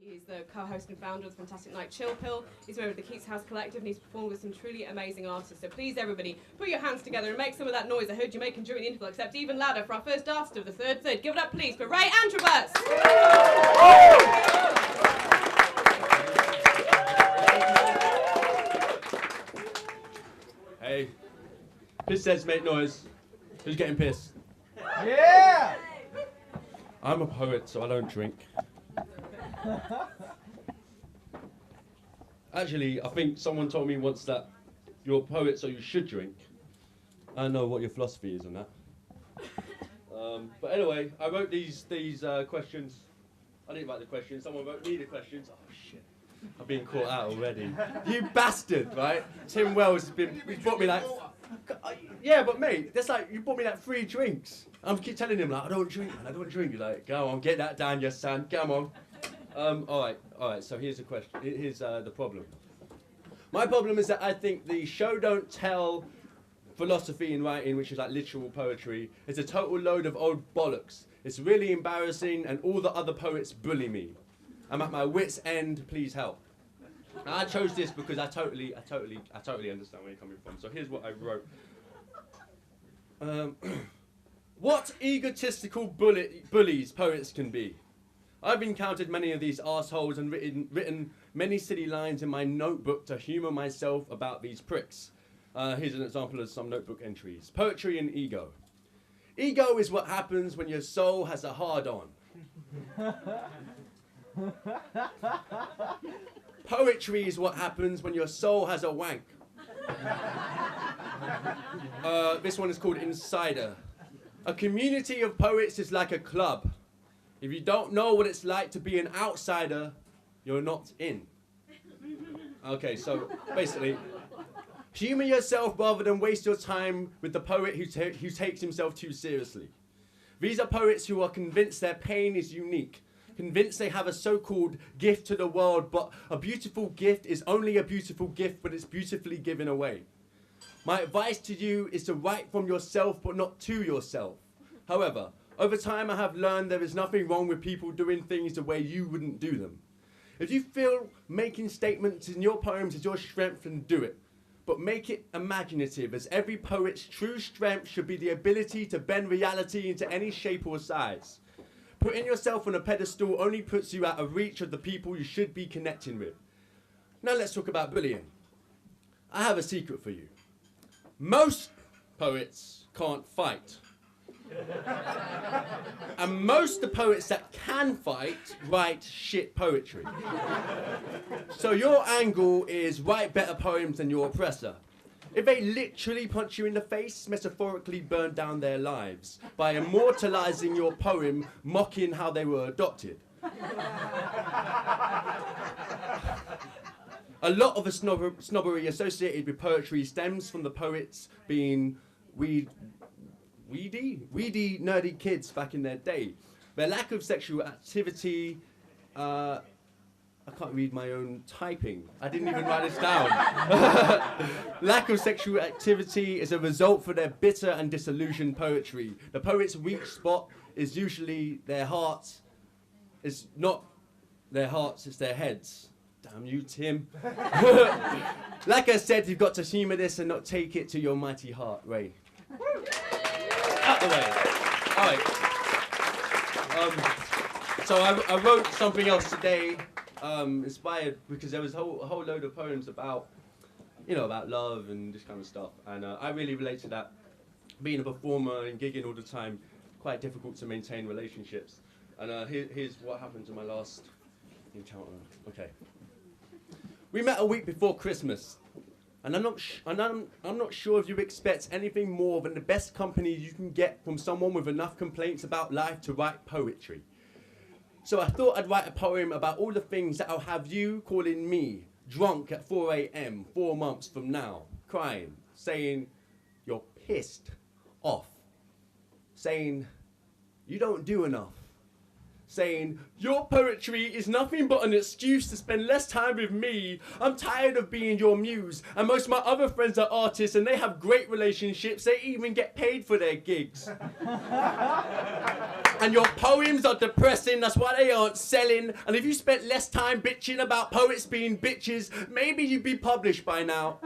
He's the co-host and founder of the fantastic Night Chill Pill. He's a member of the Keats House Collective, and he's performed with some truly amazing artists. So please, everybody, put your hands together and make some of that noise I heard you making during the interval, except even louder for our first artist of the third. Give it up, please, for Raymond Antrobus. Hey, piss heads make noise. Who's getting pissed? Yeah! I'm a poet, so I don't drink. Actually, I think someone told me once that you're a poet, so you should drink. I don't know what your philosophy is on that. But anyway, I wrote these questions. I didn't write the questions. Someone wrote me the questions. Oh shit! I'm being caught out already. You bastard, right? Tim Wells he's bought me like. Yeah, but mate, that's like you bought me like 3 drinks. I keep telling him like I don't drink, man. I don't drink. He's like, go on, get that down, your son. Come on. All right. So here's the question. Here's the problem. My problem is that I think the show don't tell philosophy in writing, which is like literal poetry. It's a total load of old bollocks. It's really embarrassing, and all the other poets bully me. I'm at my wit's end. Please help. Now, I chose this because I totally understand where you're coming from. So here's what I wrote. What egotistical bullies poets can be. I've encountered many of these assholes and written many silly lines in my notebook to humour myself about these pricks. Here's an example of some notebook entries. Poetry and ego. Ego is what happens when your soul has a hard-on. Poetry is what happens when your soul has a wank. This one is called Insider. A community of poets is like a club. If you don't know what it's like to be an outsider, you're not in. Okay, so basically, humour yourself rather than waste your time with the poet who takes himself too seriously. These are poets who are convinced their pain is unique, convinced they have a so-called gift to the world, but a beautiful gift is only a beautiful gift when it's beautifully given away. My advice to you is to write from yourself, but not to yourself. However, over time I have learned there is nothing wrong with people doing things the way you wouldn't do them. If you feel making statements in your poems is your strength, then do it. But make it imaginative, as every poet's true strength should be the ability to bend reality into any shape or size. Putting yourself on a pedestal only puts you out of reach of the people you should be connecting with. Now let's talk about bullying. I have a secret for you. Most poets can't fight. And most of the poets that can fight write shit poetry. So your angle is write better poems than your oppressor. If they literally punch you in the face, metaphorically burn down their lives by immortalizing your poem, mocking how they were adopted. A lot of the snobbery associated with poetry stems from the poets being weedy, nerdy kids back in their day. Their lack of sexual activity, I can't read my own typing. I didn't even write this down. Lack of sexual activity is a result for their bitter and disillusioned poetry. The poet's weak spot is usually their hearts. It's not their hearts, it's their heads. Damn you, Tim. Like I said, you've got to humour this and not take it to your mighty heart, Ray. Out the way. All right. So I wrote something else today, inspired because there was a whole load of poems about, about love and this kind of stuff, and I really relate to that. Being a performer and gigging all the time, quite difficult to maintain relationships. And here's what happened to my last encounter. Okay. We met a week before Christmas. And I'm not sure if you expect anything more than the best company you can get from someone with enough complaints about life to write poetry. So I thought I'd write a poem about all the things that'll have you calling me drunk at 4 a.m. 4 months from now, crying, saying you're pissed off, saying you don't do enough, saying, your poetry is nothing but an excuse to spend less time with me. I'm tired of being your muse. And most of my other friends are artists and they have great relationships. They even get paid for their gigs. And your poems are depressing, that's why they aren't selling. And if you spent less time bitching about poets being bitches, maybe you'd be published by now.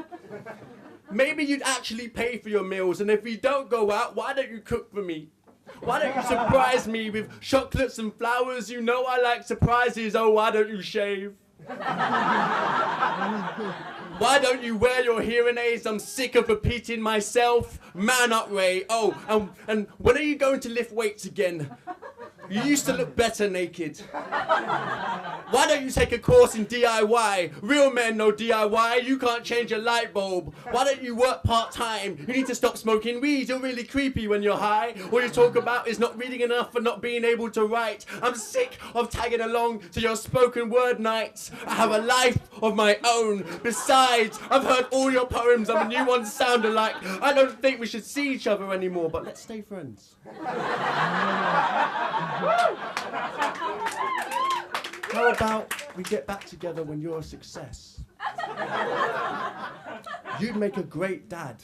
Maybe you'd actually pay for your meals. And if you don't go out, why don't you cook for me? Why don't you surprise me with chocolates and flowers? You know I like surprises. Oh, why don't you shave? Why don't you wear your hearing aids? I'm sick of repeating myself. Man up, Ray. Oh, and when are you going to lift weights again? You used to look better naked. Why don't you take a course in DIY? Real men know DIY. You can't change a light bulb. Why don't you work part-time? You need to stop smoking weed. You're really creepy when you're high. All you talk about is not reading enough and not being able to write. I'm sick of tagging along to your spoken word nights. I have a life of my own. Besides, I've heard all your poems and the new ones sound alike. I don't think we should see each other anymore, but let's stay friends. How about we get back together when you're a success? You'd make a great dad.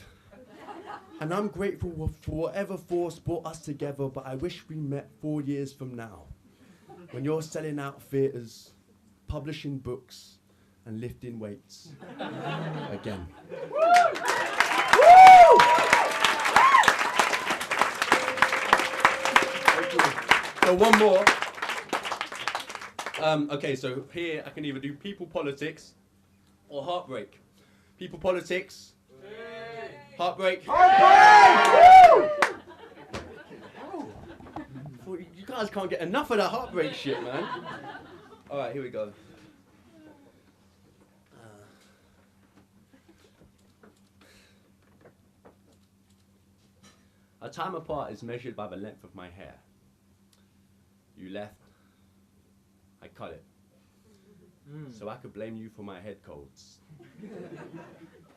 And I'm grateful for whatever force brought us together, but I wish we met 4 years from now. When you're selling out theatres, publishing books, and lifting weights. Again. So one more. Okay, so here I can either do people politics or heartbreak. People politics. Heartbreak. Heartbreak! You guys can't get enough of that heartbreak shit, man. All right, here we go. Our time apart is measured by the length of my hair. You left, I cut it. So I could blame you for my head colds.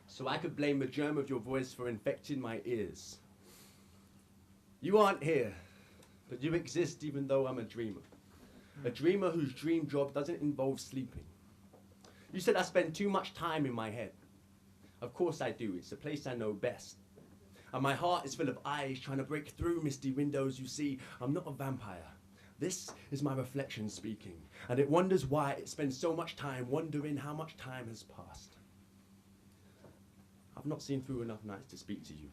So I could blame the germ of your voice for infecting my ears. You aren't here, but you exist even though I'm a dreamer. A dreamer whose dream job doesn't involve sleeping. You said I spend too much time in my head. Of course I do, it's the place I know best. And my heart is full of eyes trying to break through misty windows. You see, I'm not a vampire. This is my reflection speaking, and it wonders why it spends so much time wondering how much time has passed. I've not seen through enough nights to speak to you.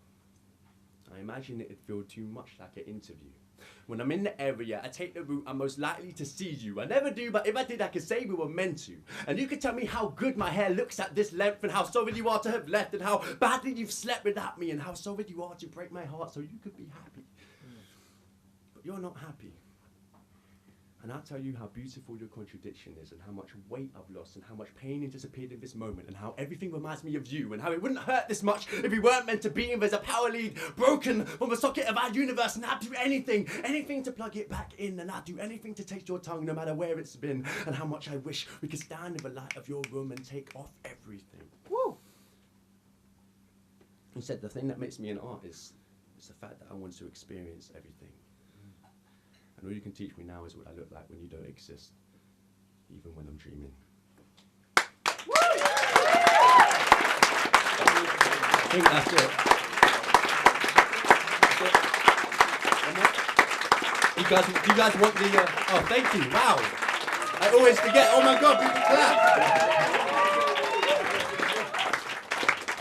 I imagine it'd feel too much like an interview. When I'm in the area, I take the route I'm most likely to see you. I never do, but if I did, I could say we were meant to. And you could tell me how good my hair looks at this length, and how sorry you are to have left, and how badly you've slept without me, and how sorry you are to break my heart so you could be happy. But you're not happy. And I'll tell you how beautiful your contradiction is, and how much weight I've lost, and how much pain has disappeared in this moment, and how everything reminds me of you, and how it wouldn't hurt this much if we weren't meant to be, and there's a power lead broken from the socket of our universe, and I'd do anything to plug it back in, and I'd do anything to taste your tongue no matter where it's been, and how much I wish we could stand in the light of your room and take off everything. Woo! You said the thing that makes me an artist is the fact that I want to experience everything. And all you can teach me now is what I look like when you don't exist, even when I'm dreaming. I think that's it. You guys want the, oh, thank you, wow. I always forget, oh my God, people clap.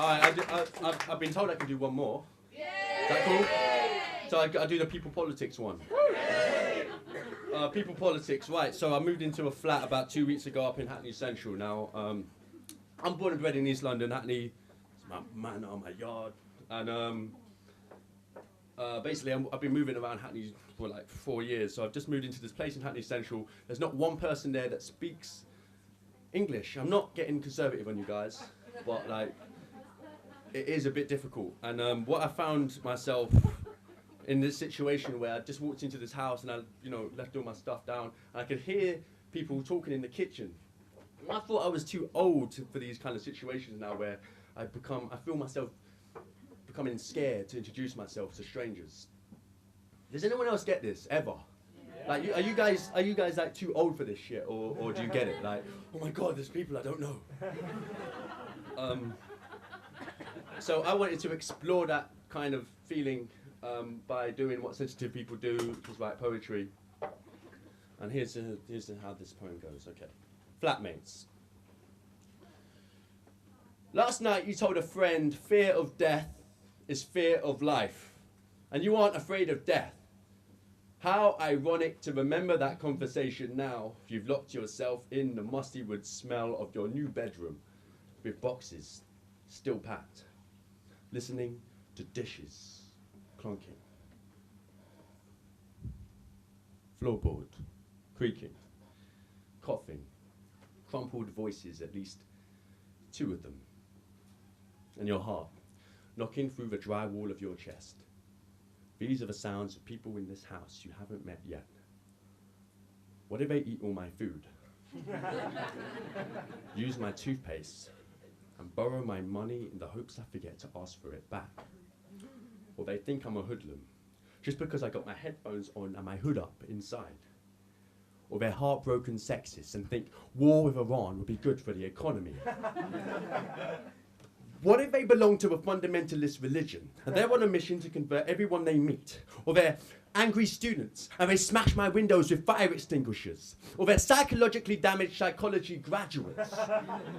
All right, I've been told I can do one more. Is that cool? So I do the people politics one. People politics, right. So I moved into a flat about 2 weeks ago up in Hackney Central. Now, I'm born and bred in East London. Hackney is my manor, my yard. And basically, I've been moving around Hackney for like 4 years. So I've just moved into this place in Hackney Central. There's not one person there that speaks English. I'm not getting conservative on you guys, but like, it is a bit difficult. And what I found myself in this situation where I just walked into this house and I, left all my stuff down, and I could hear people talking in the kitchen. And I thought I was too old for these kind of situations now, where I feel myself becoming scared to introduce myself to strangers. Does anyone else get this, ever? Like, are you guys like too old for this shit, or do you get it? Like, oh my God, there's people I don't know. So I wanted to explore that kind of feeling by doing what sensitive people do, which is write poetry. And here's how this poem goes. Okay, flatmates. Last night you told a friend fear of death is fear of life, and you aren't afraid of death. How ironic to remember that conversation now. You've locked yourself in the musty wood smell of your new bedroom with boxes still packed, listening to dishes clunking, floorboard creaking, coughing, crumpled voices, at least 2 of them, and your heart knocking through the drywall of your chest. These are the sounds of people in this house you haven't met yet. What if they eat all my food? Use my toothpaste and borrow my money in the hopes I forget to ask for it back? Or they think I'm a hoodlum just because I got my headphones on and my hood up inside? Or they're heartbroken sexists and think war with Iran would be good for the economy? What if they belong to a fundamentalist religion and they're on a mission to convert everyone they meet? Or they're angry students and they smash my windows with fire extinguishers? Or they're psychologically damaged psychology graduates?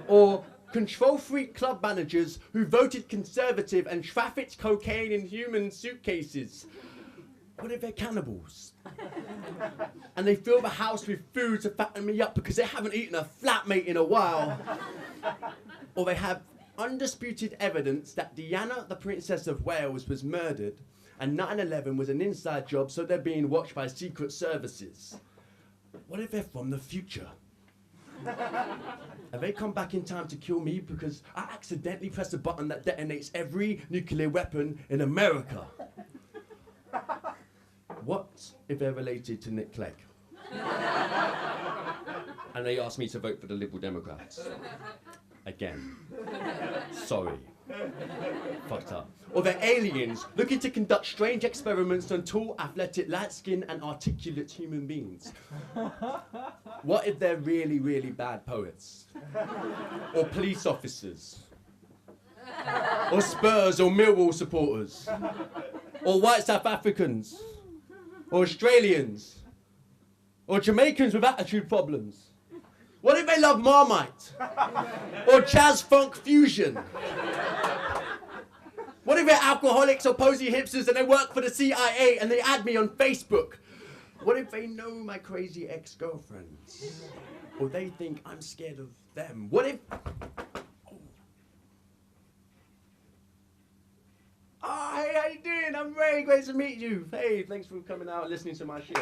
Or control freak club managers who voted conservative and trafficked cocaine in human suitcases? What if they're cannibals? And they fill the house with food to fatten me up because they haven't eaten a flatmate in a while? Or they have undisputed evidence that Diana, the Princess of Wales, was murdered and 9/11 was an inside job, so they're being watched by secret services? What if they're from the future? Have they come back in time to kill me because I accidentally pressed a button that detonates every nuclear weapon in America? What if they're related to Nick Clegg? And they asked me to vote for the Liberal Democrats. Again. Sorry. Fucked up. Or they're aliens looking to conduct strange experiments on tall, athletic, light-skinned and articulate human beings. What if they're really, really bad poets? Or police officers? Or Spurs or Millwall supporters? Or white South Africans? Or Australians? Or Jamaicans with attitude problems? What if they love Marmite? Or jazz funk fusion? What if they're alcoholics or posy hipsters and they work for the CIA and they add me on Facebook? What if they know my crazy ex-girlfriends? Or they think I'm scared of them? What if... Oh, hey, how you doing? I'm very great to meet you. Hey, thanks for coming out and listening to my shit.